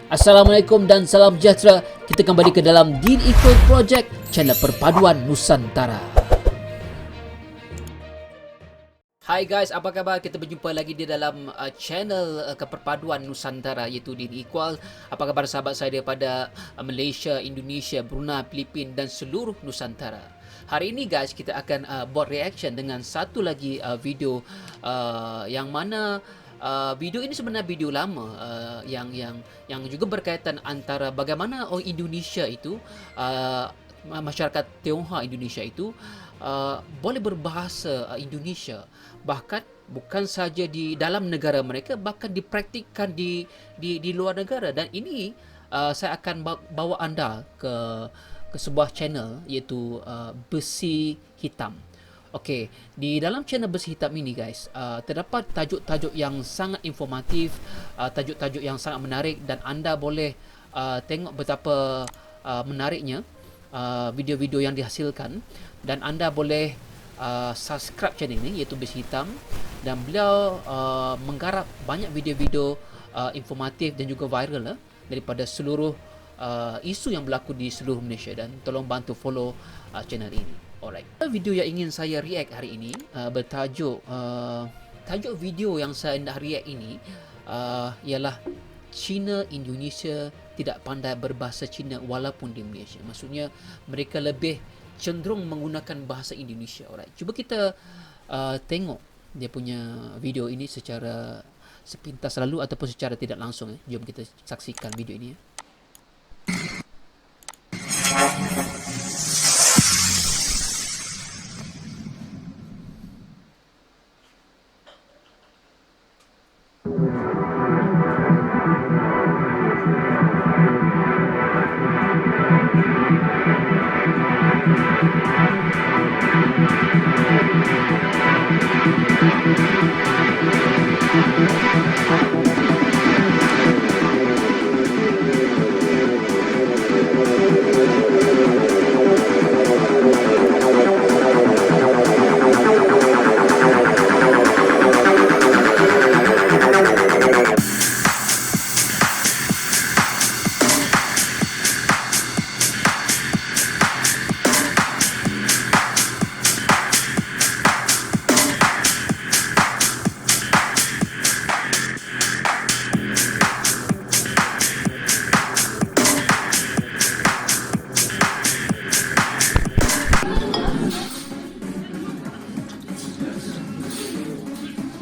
Assalamualaikum dan salam sejahtera. Kita kembali ke dalam Deen Equal Project, channel perpaduan Nusantara. Hai guys, apa khabar? Kita berjumpa lagi di dalam channel keperpaduan Nusantara, iaitu Deen Equal. Apa khabar sahabat saya daripada Malaysia, Indonesia, Brunei, Filipina dan seluruh Nusantara. Hari ini guys, kita akan buat reaction dengan satu lagi video yang mana video ini sebenarnya video lama yang juga berkaitan antara bagaimana orang Indonesia itu masyarakat Tionghoa Indonesia itu boleh berbahasa Indonesia, bahkan bukan saja di dalam negara mereka, bahkan dipraktikkan di luar negara. Dan ini saya akan bawa anda ke sebuah channel, iaitu Besi Hitam. Okey, di dalam channel Besi Hitam ini guys, terdapat tajuk-tajuk yang sangat informatif, tajuk-tajuk yang sangat menarik, dan anda boleh tengok betapa menariknya video-video yang dihasilkan. Dan anda boleh subscribe channel ini, iaitu Besi Hitam, dan beliau menggarap banyak video-video informatif dan juga viral daripada seluruh isu yang berlaku di seluruh Malaysia. Dan tolong bantu follow channel ini. Alright. Video yang ingin saya react hari ini bertajuk tajuk video yang saya nak react ini ialah Cina Indonesia tidak pandai berbahasa Cina walaupun di Malaysia. Maksudnya mereka lebih cenderung menggunakan bahasa Indonesia. Alright. Cuba kita tengok dia punya video ini secara sepintas lalu ataupun secara tidak langsung. Jom kita saksikan video ini.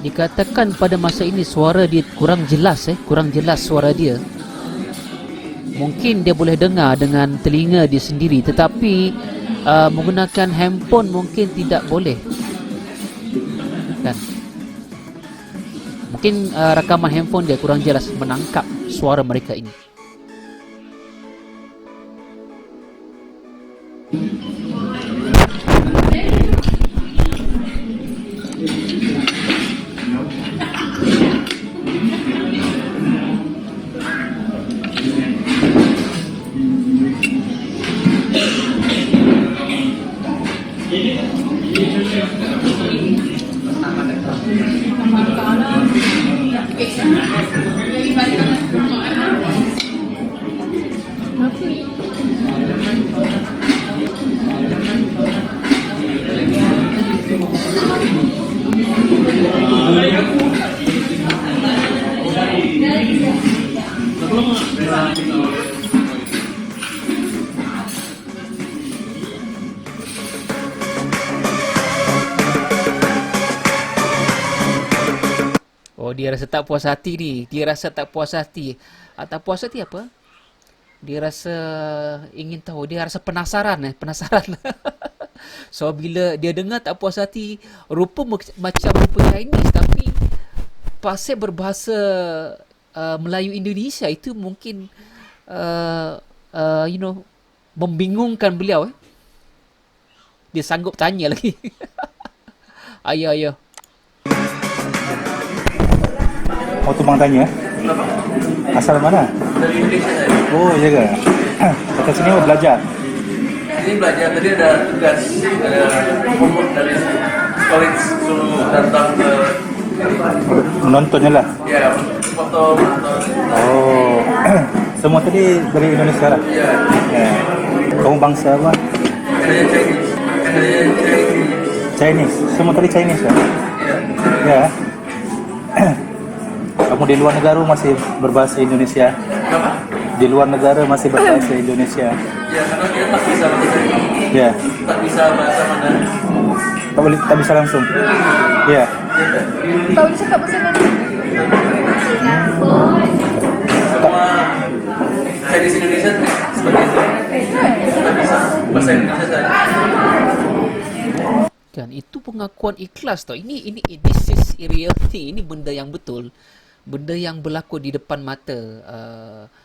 Dikatakan pada masa ini suara dia kurang jelas suara dia. Mungkin dia boleh dengar dengan telinga dia sendiri, tetapi menggunakan handphone mungkin tidak boleh. Kan? Mungkin rakaman handphone dia kurang jelas menangkap suara mereka ini. Oh, dia rasa tak puas hati ni. Dia rasa tak puas hati. Tak puas hati apa? Dia rasa ingin tahu. Dia rasa penasaran. Penasaran. So, bila dia dengar tak puas hati, rupa macam rupa Chinese, tapi pasal berbahasa Melayu Indonesia itu mungkin membingungkan beliau. Dia sanggup tanya lagi. Ayo. Oh, tu bang tanya? Asal mana? Dari Indonesia saya. Oh, iya ke? Kat sini mau belajar? Ini belajar, tadi ada tugas, ada homework dari college, suruh datang ke Menontonnya lah? ya, foto, menonton. Oh, Semua tadi dari Indonesia lah. Ya, Ya. Kamu bangsa apa? saya Chinese. Saya Chinese. Chinese. Semua tadi Chinese ya? Ya. Ya. Kamu di luar negara masih berbahasa Indonesia. Kenapa? Di luar negara masih berbahasa Indonesia. Ya, karena dia tak bisa bahasa Inggris. Ya. Tak bisa bahasa Mandarin. Tak bisa langsung. Ya. Tahu dia cakap bahasa mana? Semua Chinese Indonesia seperti itu. Tak bisa bahasa Indonesia saja. Kan itu pengakuan ikhlas tau. Ini this is real thing. Ini benda yang betul. Benda yang berlaku di depan mata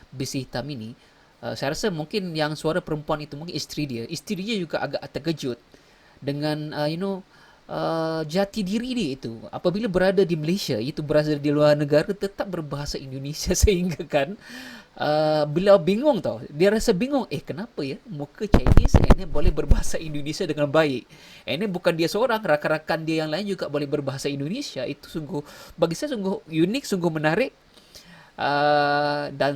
besi hitam ini. Saya rasa mungkin yang suara perempuan itu mungkin isteri dia. Isteri dia juga agak terkejut dengan jati diri dia itu. Apabila berada di Malaysia, itu berada di luar negara, tetap berbahasa Indonesia sehingga kan beliau bingung tau. Dia rasa bingung, kenapa ya muka Chinese ini boleh berbahasa Indonesia dengan baik. Ini bukan dia seorang, rakan-rakan dia yang lain juga boleh berbahasa Indonesia. Itu sungguh, bagi saya sungguh unik, sungguh menarik. Dan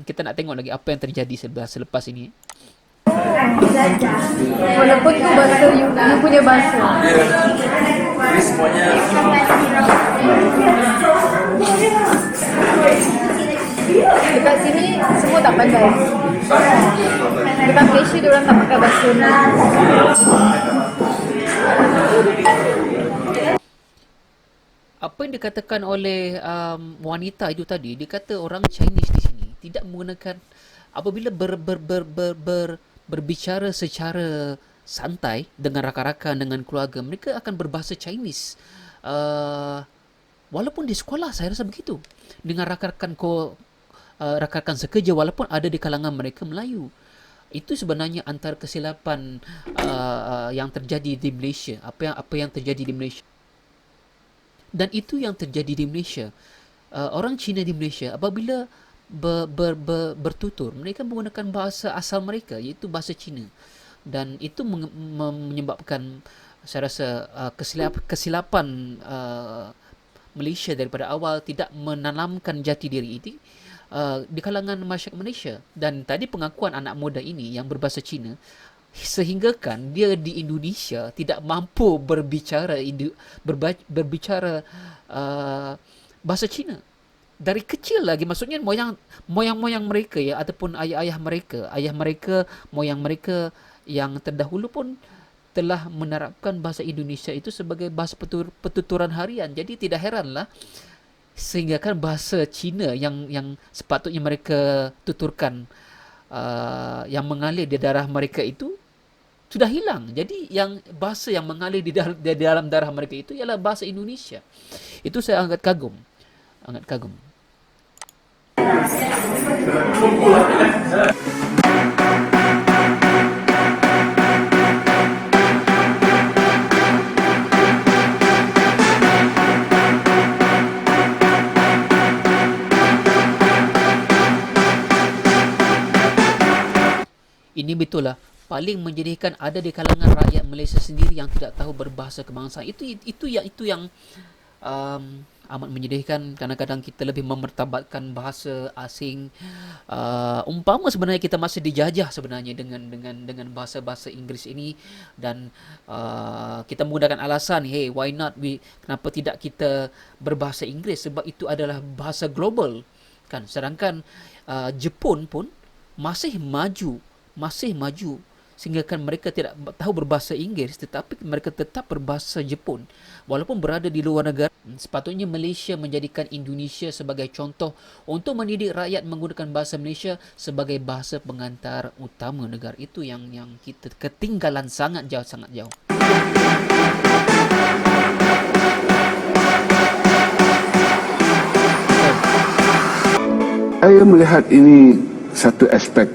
kita nak tengok lagi apa yang terjadi selepas ini. Walaupun tu bahasa you punya bahasa. Ya, jadi semuanya Dekat sini semua tak pandai. Dekat Malaysia dia orang tak pakai bahasa Melayu. Apa yang dikatakan oleh wanita itu tadi, dia kata orang Chinese di sini tidak menggunakan, apabila berbicara secara santai dengan rakan-rakan, dengan keluarga, mereka akan berbahasa Chinese. Walaupun di sekolah saya rasa begitu. Dengan rakan-rakan sekerja, walaupun ada di kalangan mereka Melayu. Itu sebenarnya antara kesilapan yang terjadi di Malaysia. Apa yang terjadi di Malaysia. Dan itu yang terjadi di Malaysia. Orang Cina di Malaysia apabila bertutur, mereka menggunakan bahasa asal mereka, iaitu bahasa Cina. Dan itu menyebabkan saya rasa kesilapan Malaysia daripada awal tidak menanamkan jati diri itu di kalangan masyarakat Malaysia. Dan tadi pengakuan anak muda ini yang berbahasa Cina, sehinggakan dia di Indonesia tidak mampu berbicara bahasa Cina dari kecil lagi. Maksudnya moyang mereka ya, ataupun ayah mereka, moyang mereka yang terdahulu pun telah menerapkan bahasa Indonesia itu sebagai bahasa pertuturan harian. Jadi tidak heranlah sehinggakan bahasa Cina yang sepatutnya mereka tuturkan, yang mengalir di darah mereka itu sudah hilang. Jadi yang bahasa yang mengalir di dalam darah mereka itu ialah bahasa Indonesia. Itu saya sangat kagum. Ini betul lah, paling menyedihkan ada di kalangan rakyat Malaysia sendiri yang tidak tahu berbahasa kebangsaan. Itu yang amat menyedihkan. Kadang-kadang kita lebih memertabatkan bahasa asing. Umpama sebenarnya kita masih dijajah sebenarnya dengan bahasa-bahasa Inggeris ini, dan kita menggunakan alasan, hey, why not kenapa tidak kita berbahasa Inggeris, sebab itu adalah bahasa global kan. Sedangkan Jepun pun masih maju sehingga kan mereka tidak tahu berbahasa Inggeris, tetapi mereka tetap berbahasa Jepun walaupun berada di luar negara. Sepatutnya Malaysia menjadikan Indonesia sebagai contoh untuk mendidik rakyat menggunakan bahasa Malaysia sebagai bahasa pengantar utama negara. Itu yang kita ketinggalan sangat jauh. Saya melihat ini satu aspek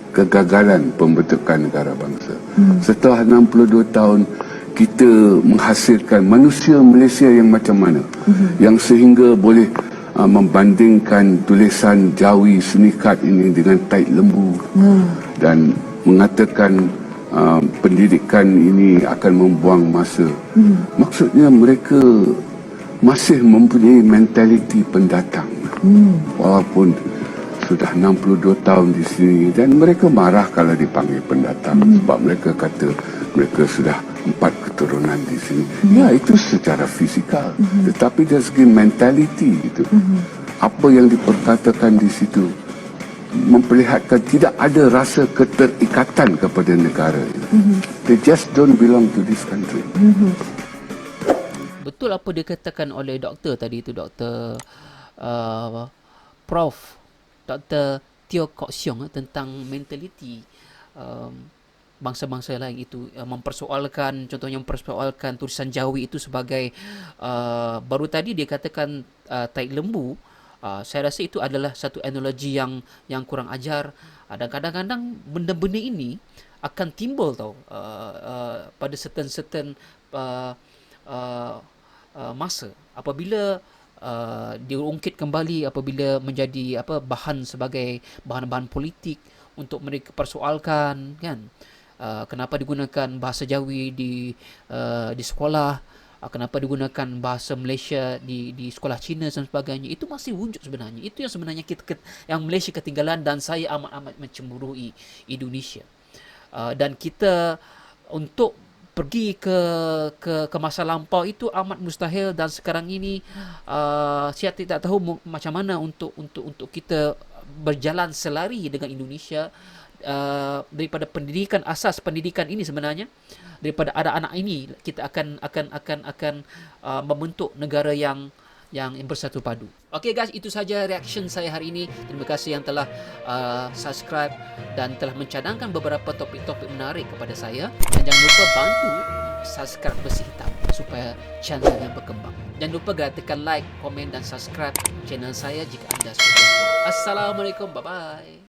kegagalan pembentukan negara bangsa. Setelah 62 tahun kita menghasilkan manusia Malaysia yang macam mana, yang sehingga boleh membandingkan tulisan Jawi Senikat ini dengan taik lembu, dan mengatakan pendidikan ini akan membuang masa. Maksudnya mereka masih mempunyai mentaliti pendatang, walaupun sudah 62 tahun di sini dan mereka marah kalau dipanggil pendatang sebab mereka kata mereka sudah 4 keturunan di sini. Ya, itu secara fizikal. Tetapi dari segi mentality itu, apa yang diperkatakan di situ memperlihatkan tidak ada rasa keterikatan kepada negara itu. They just don't belong to this country. Betul apa dikatakan oleh doktor tadi itu, Doktor Prof. Dr. Teo Kok Siong tentang mentaliti bangsa-bangsa lain itu, mempersoalkan, contohnya mempersoalkan tulisan Jawi itu sebagai baru tadi dia katakan taik lembu. Saya rasa itu adalah satu analogi yang kurang ajar. Dan kadang-kadang benda-benda ini akan timbul tau pada certain masa apabila diungkit kembali, apabila menjadi bahan sebagai bahan-bahan politik untuk mereka persoalkan, kan, kenapa digunakan bahasa Jawi di sekolah, kenapa digunakan bahasa Malaysia di sekolah Cina dan sebagainya. Itu masih wujud sebenarnya. Itu yang sebenarnya yang Malaysia ketinggalan, dan saya amat-amat mencemburui Indonesia. Dan kita untuk pergi ke masa lampau itu amat mustahil, dan sekarang ini saya tidak tahu macam mana untuk kita berjalan selari dengan Indonesia daripada pendidikan, asas pendidikan ini sebenarnya. Daripada ada anak ini, kita akan membentuk negara yang bersatu padu. Okey guys, itu saja reaction saya hari ini. Terima kasih yang telah subscribe dan telah mencadangkan beberapa topik-topik menarik kepada saya. Dan jangan lupa bantu subscribe Bersih Hitam supaya channelnya berkembang. Jangan lupa tekan like, komen dan subscribe channel saya jika anda suka. Assalamualaikum, bye-bye.